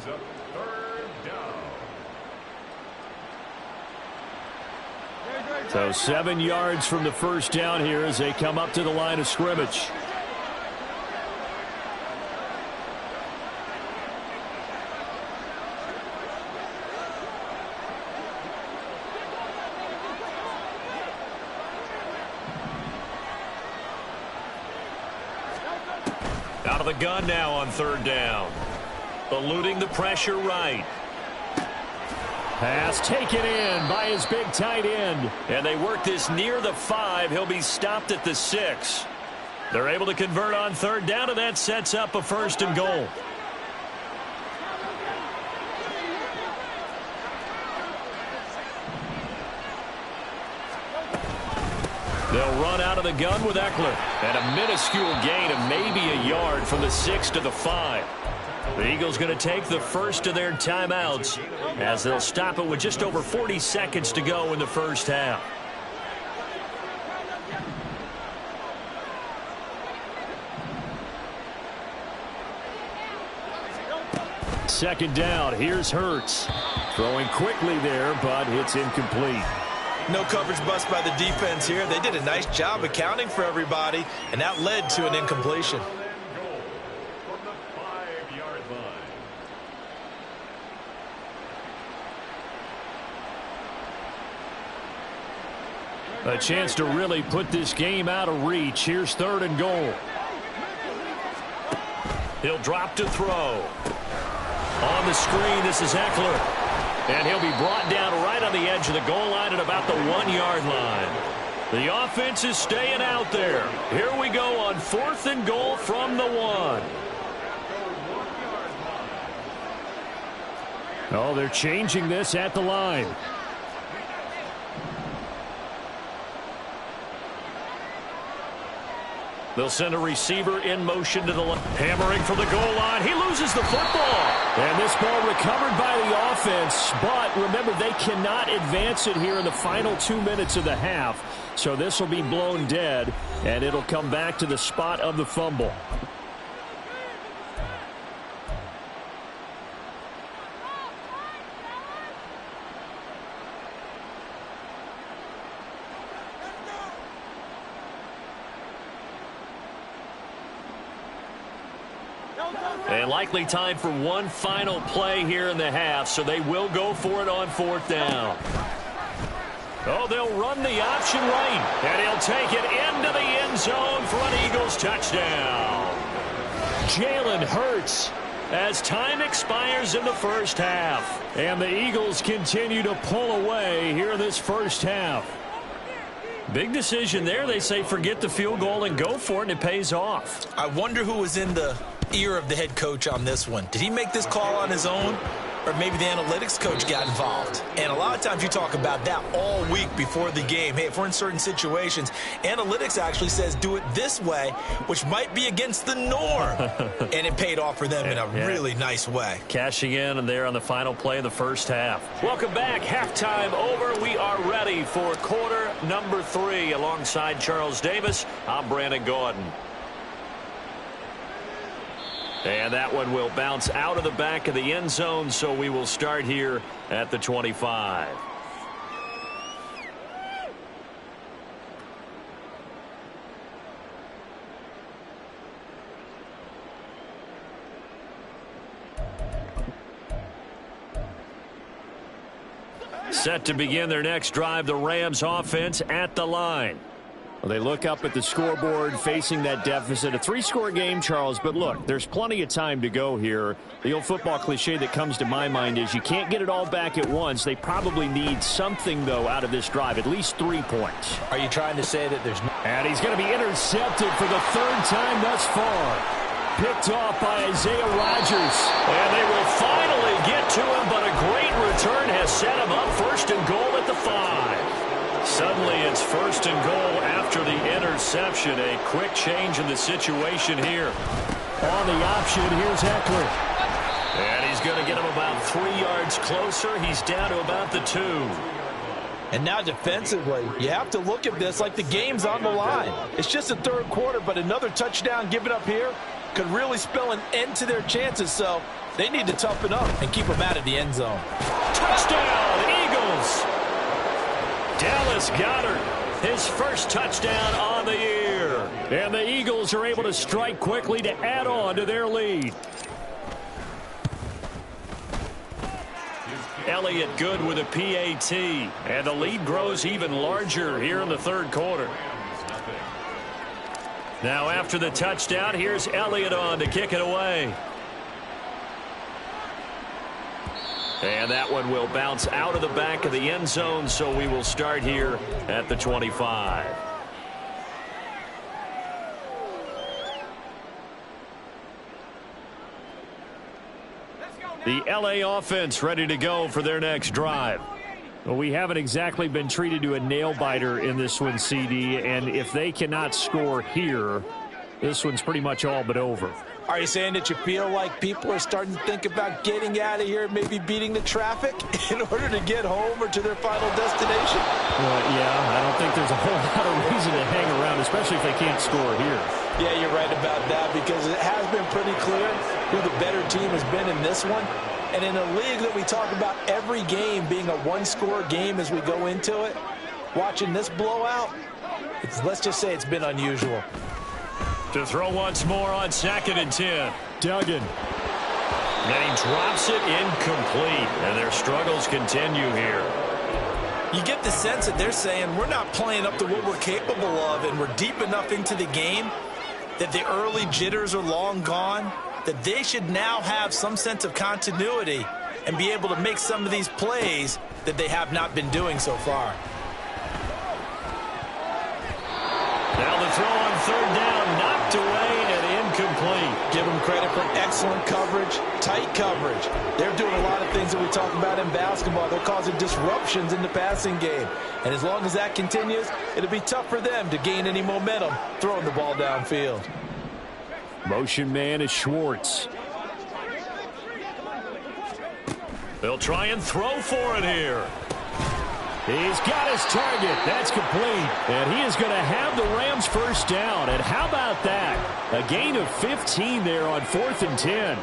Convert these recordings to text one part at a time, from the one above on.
up third down. So 7 yards from the first down here as they come up to the line of scrimmage. Out of the gun now on third down. Eluding the pressure right. Pass taken in by his big tight end. And they work this near the 5. He'll be stopped at the 6. They're able to convert on third down, and that sets up a first and goal. They'll run out of the gun with Eckler. And a minuscule gain of maybe a yard from the 6 to the 5. The Eagles going to take the first of their timeouts as they'll stop it with just over 40 seconds to go in the first half. Second down. Here's Hurts. Throwing quickly there, but it's incomplete. No coverage bust by the defense here. They did a nice job accounting for everybody, and that led to an incompletion. A chance to really put this game out of reach. Here's third and goal. He'll drop to throw. On the screen, this is Eckler. And he'll be brought down right on the edge of the goal line at about the 1-yard line. The offense is staying out there. Here we go on fourth and goal from the 1. Oh, they're changing this at the line. They'll send a receiver in motion to the left. Hammering for the goal line. He loses the football. And this ball recovered by the offense. But remember, they cannot advance it here in the final 2 minutes of the half. So this will be blown dead, and it'll come back to the spot of the fumble. And likely time for one final play here in the half, so they will go for it on fourth down. Oh, they'll run the option right, and he'll take it into the end zone for an Eagles touchdown. Jalen Hurts as time expires in the first half. And the Eagles continue to pull away here in this first half. Big decision there. They say forget the field goal and go for it, and it pays off. I wonder who was in the ear of the head coach on this one. Did he make this call on his own? Or maybe the analytics coach got involved. And a lot of times you talk about that all week before the game. Hey, if we're in certain situations, analytics actually says do it this way, which might be against the norm. And it paid off for them in a really nice way. Cashing in and there on the final play of the first half. Welcome back. Halftime over. We are ready for quarter number 3. Alongside Charles Davis, I'm Brandon Gordon. And that one will bounce out of the back of the end zone, so we will start here at the 25. Set to begin their next drive, the Rams offense at the line. Well, they look up at the scoreboard facing that deficit. A 3-score game, Charles, but look, there's plenty of time to go here. The old football cliche that comes to my mind is you can't get it all back at once. They probably need something, though, out of this drive, at least 3 points. Are you trying to say that there's no... And he's going to be intercepted for the 3rd time thus far. Picked off by Isaiah Rodgers. And they will finally get to him, but a great return has set him up first and goal at the 5. Suddenly it's first and goal after the interception. A quick change in the situation here. On the option, here's Eckler. And he's going to get him about 3 yards closer. He's down to about the 2. And now defensively, you have to look at this like the game's on the line. It's just the 3rd quarter, but another touchdown given up here could really spell an end to their chances, so they need to toughen up and keep them out of the end zone. Touchdown, Eagles! Dallas Goedert, his first touchdown on the year. And the Eagles are able to strike quickly to add on to their lead. Elliott good with a PAT, and the lead grows even larger here in the third quarter. Now after the touchdown, here's Elliott on to kick it away. And that one will bounce out of the back of the end zone, so we will start here at the 25. The LA offense ready to go for their next drive. Well, we haven't exactly been treated to a nail-biter in this one, CD, and if they cannot score here, this one's pretty much all but over. Are you saying that you feel like people are starting to think about getting out of here, maybe beating the traffic in order to get home or to their final destination? Well, yeah, I don't think there's a whole lot of reason to hang around, especially if they can't score here. Yeah, you're right about that, because it has been pretty clear who the better team has been in this one. And in a league that we talk about every game being a one-score game as we go into it, watching this blowout, let's just say it's been unusual. To throw once more on 2nd and 10. Duggan. And he drops it incomplete, and their struggles continue here. You get the sense that they're saying we're not playing up to what we're capable of, and we're deep enough into the game that the early jitters are long gone, that they should now have some sense of continuity and be able to make some of these plays that they have not been doing so far. Now the throw on 3rd down, knocked away and incomplete. Give them credit for excellent coverage, tight coverage. They're doing a lot of things that we talk about in basketball. They're causing disruptions in the passing game. And as long as that continues, it'll be tough for them to gain any momentum throwing the ball downfield. Motion man is Schwartz. They'll try and throw for it here. He's got his target. That's complete. And he is going to have the Rams first down. And how about that? A gain of 15 there on 4th and 10.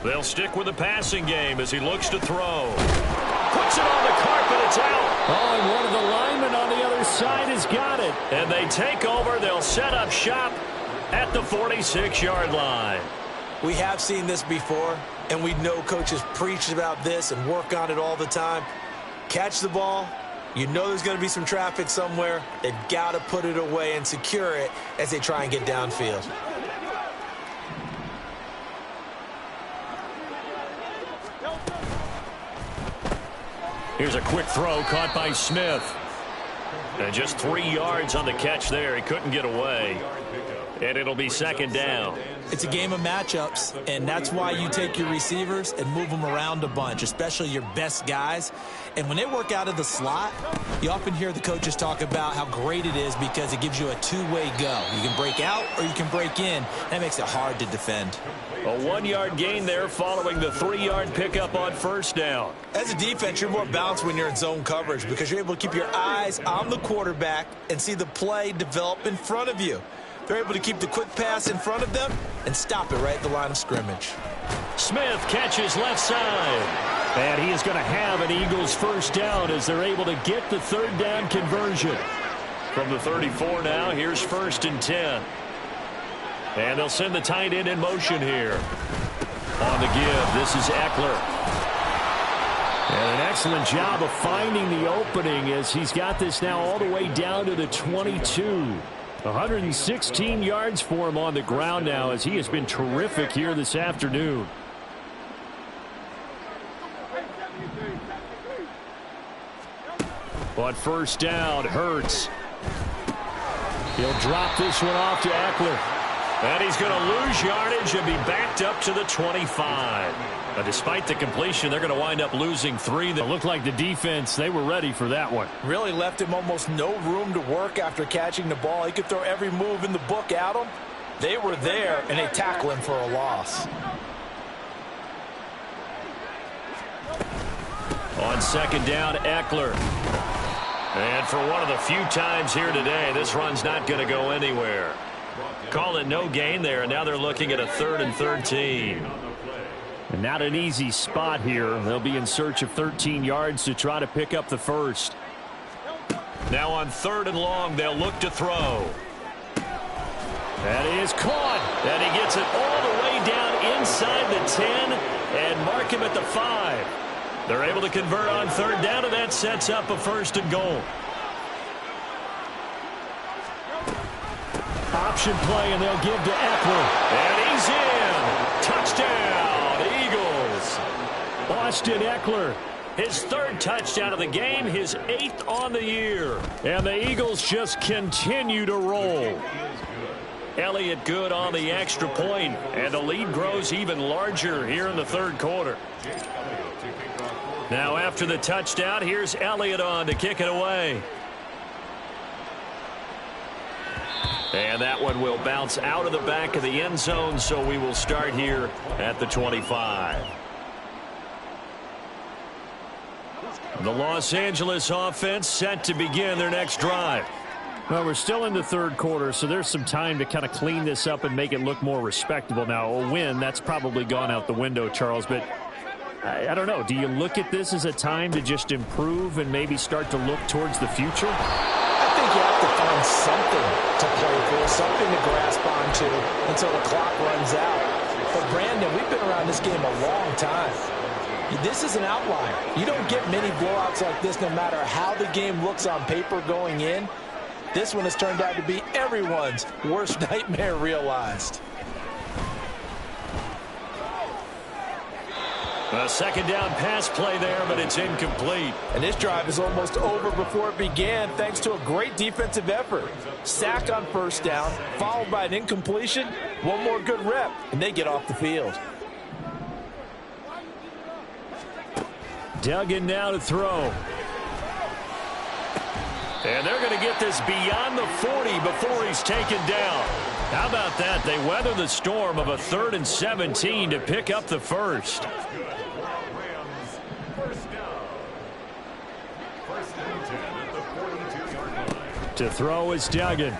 They'll stick with the passing game as he looks to throw. Puts it on the carpet. It's out. Oh, and one of the linemen on the other side has got it. And they take over. They'll set up shop at the 46-yard line. We have seen this before, and we know coaches preach about this and work on it all the time. Catch the ball. You know there's going to be some traffic somewhere. They've got to put it away and secure it as they try and get downfield. Here's a quick throw caught by Smith. And just 3 yards on the catch there. He couldn't get away. And it'll be 2nd down. It's a game of matchups, and that's why you take your receivers and move them around a bunch, especially your best guys. And when they work out of the slot, you often hear the coaches talk about how great it is because it gives you a two-way go. You can break out or you can break in. That makes it hard to defend. A 1-yard gain there following the 3-yard pickup on 1st down. As a defense, you're more balanced when you're in zone coverage because you're able to keep your eyes on the quarterback and see the play develop in front of you. They're able to keep the quick pass in front of them and stop it right at the line of scrimmage. Smith catches left side. And he is going to have an Eagles first down as they're able to get the 3rd down conversion. From the 34 now, here's 1st and 10. And they'll send the tight end in motion here. On the give, this is Eckler. And an excellent job of finding the opening as he's got this now all the way down to the 22. 116 yards for him on the ground now as he has been terrific here this afternoon. On 1st down, Hurts. He'll drop this one off to Eckler. And he's going to lose yardage and be backed up to the 25. But despite the completion, they're going to wind up losing 3. It looked like the defense, they were ready for that one. Really left him almost no room to work after catching the ball. He could throw every move in the book at him. They were there, and they tackle him for a loss. On second down, Eckler. And for one of the few times here today, this run's not going to go anywhere. Call it no gain there, and now they're looking at a 3rd and 13. And not an easy spot here. They'll be in search of 13 yards to try to pick up the first. Now on 3rd and long, they'll look to throw. That is caught. And he gets it all the way down inside the 10 and mark him at the 5. They're able to convert on 3rd down, and that sets up a 1st and goal. Option play, and they'll give to Eckler. And he's in. Touchdown, Eagles. Austin Eckler. His 3rd touchdown of the game, his 8th on the year. And the Eagles just continue to roll. Elliott good on the extra point, and the lead grows even larger here in the 3rd quarter. Now after the touchdown, here's Elliott on to kick it away. And that one will bounce out of the back of the end zone, so we will start here at the 25. The Los Angeles offense set to begin their next drive. Well, we're still in the 3rd quarter, so there's some time to kind of clean this up and make it look more respectable. Now, a win, that's probably gone out the window, Charles, but I don't know. Do you look at this as a time to just improve and maybe start to look towards the future? I think you have to find something to play for, something to grasp onto until the clock runs out. But, Brandon, we've been around this game a long time. This is an outlier. You don't get many blowouts like this no matter how the game looks on paper going in. This one has turned out to be everyone's worst nightmare realized. A 2nd down pass play there, but it's incomplete. And this drive is almost over before it began thanks to a great defensive effort. Sack on 1st down, followed by an incompletion. One more good rep, and they get off the field. Duggan now to throw. And they're going to get this beyond the 40 before he's taken down. How about that? They weather the storm of a 3rd and 17 to pick up the 1st. To throw is Duggan.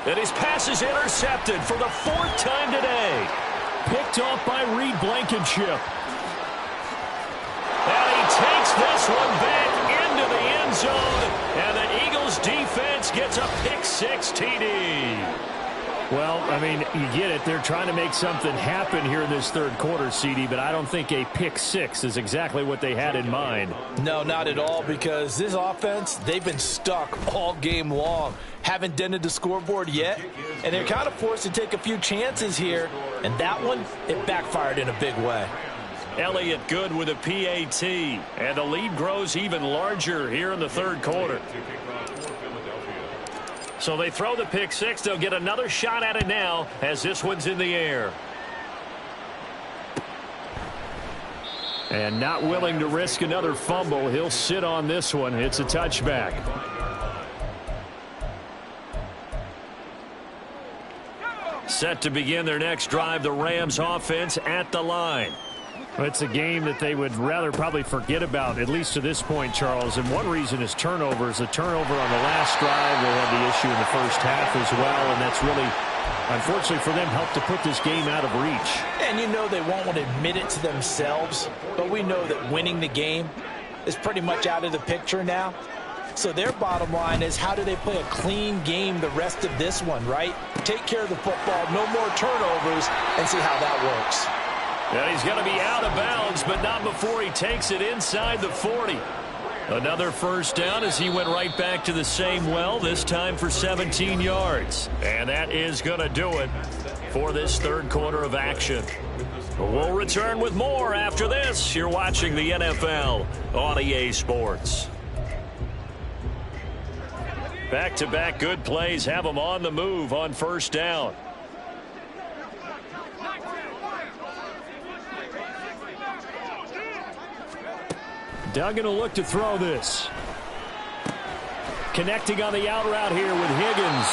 And his pass is intercepted for the 4th time today. Picked off by Reed Blankenship. And he takes this one back into the end zone. And the Eagles defense gets a pick-6 TD. Well, I mean, you get it. They're trying to make something happen here in this 3rd quarter, CD, but I don't think a pick-6 is exactly what they had in mind. No, not at all, because this offense, they've been stuck all game long. Haven't dented the scoreboard yet, and they're kind of forced to take a few chances here, and that one, it backfired in a big way. Elliott good with a PAT, and the lead grows even larger here in the 3rd quarter. So they throw the pick-6. They'll get another shot at it now as this one's in the air. And not willing to risk another fumble. He'll sit on this one. It's a touchback. Set to begin their next drive, the Rams offense at the line. It's a game that they would rather probably forget about, at least to this point, Charles. And one reason is turnovers. The turnover on the last drive, they had the issue in the first half as well. And that's really, unfortunately for them, helped to put this game out of reach. And you know they won't want to admit it to themselves. But we know that winning the game is pretty much out of the picture now. So their bottom line is, how do they play a clean game the rest of this one, right? Take care of the football, no more turnovers, and see how that works. And he's going to be out of bounds, but not before he takes it inside the 40. Another 1st down as he went right back to the same well, this time for 17 yards. And that is going to do it for this 3rd quarter of action. We'll return with more after this. You're watching the NFL on EA Sports. Back-to-back good plays have them on the move on 1st down. Duggan will look to throw this. Connecting on the out route here with Higgins.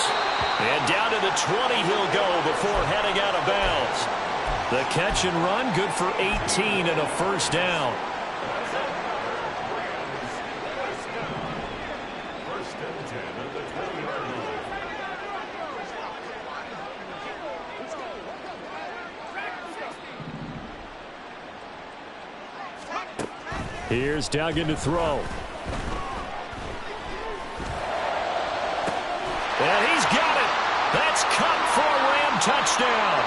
And down to the 20 he'll go before heading out of bounds. The catch and run, good for 18 and a first down. Here's Duggan to throw. And he's got it. That's caught for a Ram touchdown.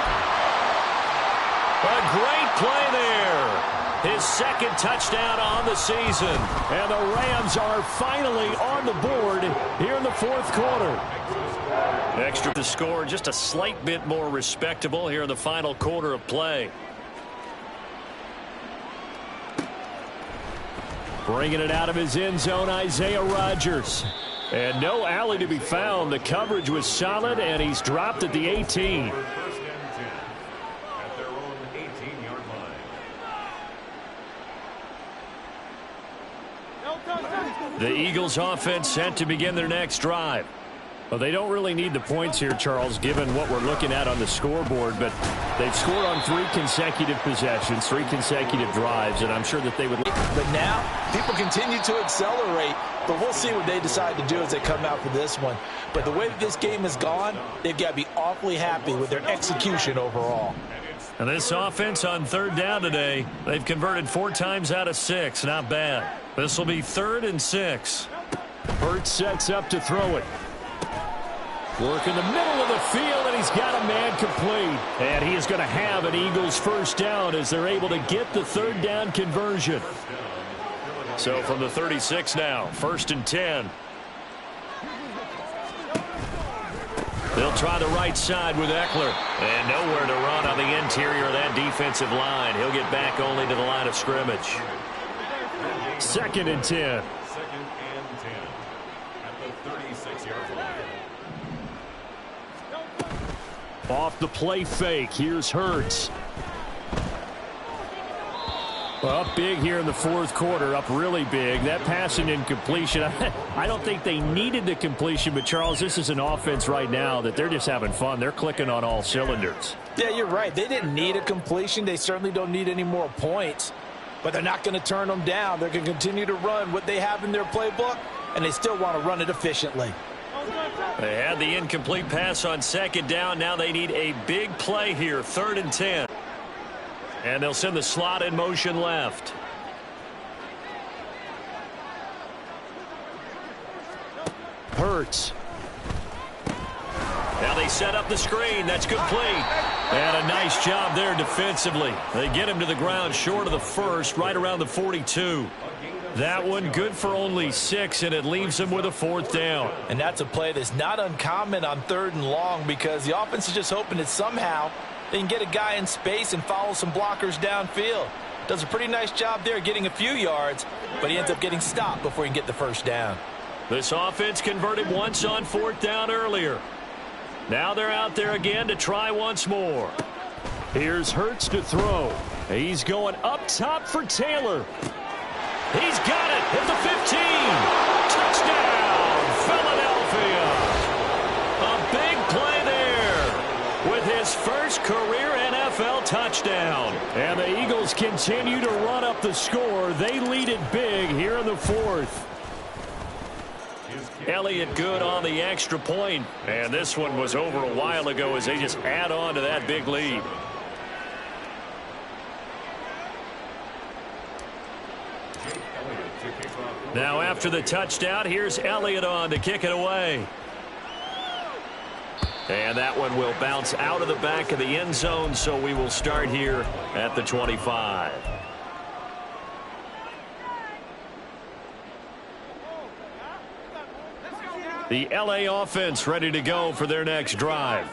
A great play there. His second touchdown on the season. And the Rams are finally on the board here in the fourth quarter. Extra to score, just a slight bit more respectable here in the final quarter of play. Bringing it out of his end zone, Isaiah Rodgers. And no alley to be found. The coverage was solid, and he's dropped at the 18. The Eagles offense set to begin their next drive. Well, they don't really need the points here, Charles, given what we're looking at on the scoreboard, but they've scored on 3 consecutive possessions, 3 consecutive drives, and I'm sure that they would. But now, people continue to accelerate, but we'll see what they decide to do as they come out for this one. But the way that this game has gone, they've got to be awfully happy with their execution overall. And this offense on third down today, they've converted 4 times out of 6. Not bad. This will be 3rd and 6. Hurts sets up to throw it. Work in the middle of the field, and he's got a man complete. And he is going to have an Eagles first down as they're able to get the third down conversion. So from the 36 now, 1st and 10. They'll try the right side with Eckler. And nowhere to run on the interior of that defensive line. He'll get back only to the line of scrimmage. 2nd and 10. Off the play fake. Here's Hurts. Up big here in the fourth quarter. Up really big. That pass and incompletion. I don't think they needed the completion, but Charles, this is an offense right now that they're just having fun. They're clicking on all cylinders. Yeah, you're right. They didn't need a completion. They certainly don't need any more points. But they're not going to turn them down. They're going to continue to run what they have in their playbook, and they still want to run it efficiently. They had the incomplete pass on 2nd down. Now they need a big play here, 3rd and 10. And they'll send the slot in motion left. Hurts. Now they set up the screen. That's complete. And a nice job there defensively. They get him to the ground short of the first, right around the 42. That one good for only 6, and it leaves them with a 4th down. And that's a play that's not uncommon on 3rd and long because the offense is just hoping that somehow they can get a guy in space and follow some blockers downfield. Does a pretty nice job there getting a few yards, but he ends up getting stopped before he can get the first down. This offense converted once on 4th down earlier. Now they're out there again to try once more. Here's Hurts to throw. He's going up top for Taylor. He's got it at the 15. Touchdown, Philadelphia. A big play there with his first career NFL touchdown. And the Eagles continue to run up the score. They lead it big here in the 4th. Elliott good on the extra point. And this one was over a while ago as they just add on to that big lead. Now after the touchdown, here's Elliott on to kick it away. And that one will bounce out of the back of the end zone, so we will start here at the 25. The LA offense ready to go for their next drive.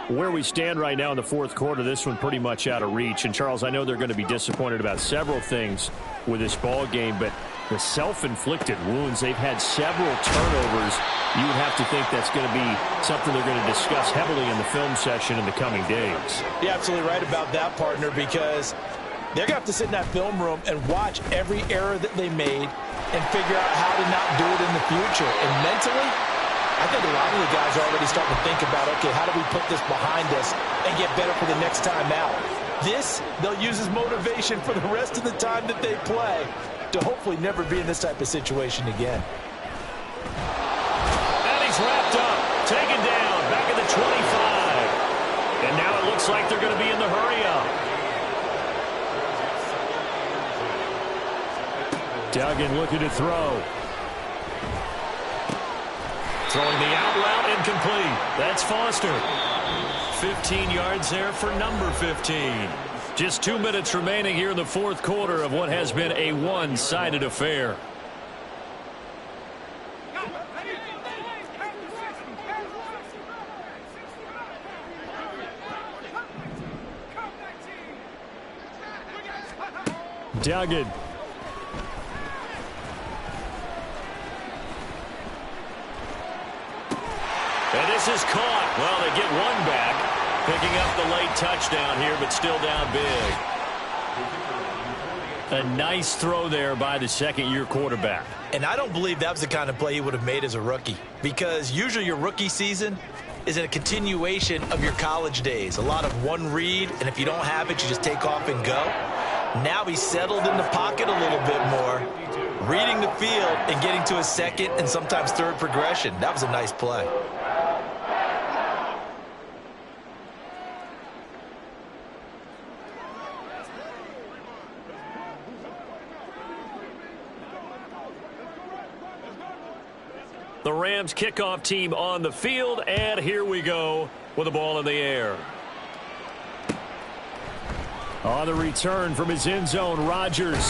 Where we stand right now in the fourth quarter, this one pretty much out of reach. And, Charles, I know they're going to be disappointed about several things with this ball game, but the self-inflicted wounds, they've had several turnovers. You would have to think that's going to be something they're going to discuss heavily in the film session in the coming days. You're absolutely right about that, partner, because they're going to have to sit in that film room and watch every error that they made and figure out how to not do it in the future. And mentally, I think a lot of the guys are already starting to think about, okay, how do we put this behind us and get better for the next time out? This, they'll use as motivation for the rest of the time that they play to hopefully never be in this type of situation again. And he's wrapped up, taken down, back at the 25. And now it looks like they're going to be in the hurry-up. Duggan looking to throw. Throwing the out route incomplete. That's Foster. 15 yards there for number 15. Just 2 minutes remaining here in the fourth quarter of what has been a one-sided affair. Duggan. And this is caught. Well, they get one back. Picking up the late touchdown here, but still down big. A nice throw there by the second-year quarterback. And I don't believe that was the kind of play he would have made as a rookie, because usually your rookie season is a continuation of your college days. A lot of one read, and if you don't have it, you just take off and go. Now he's settled in the pocket a little bit more, reading the field and getting to his second and sometimes third progression. That was a nice play. The Rams kickoff team on the field, and here we go with the ball in the air. On the return from his end zone, Rodgers.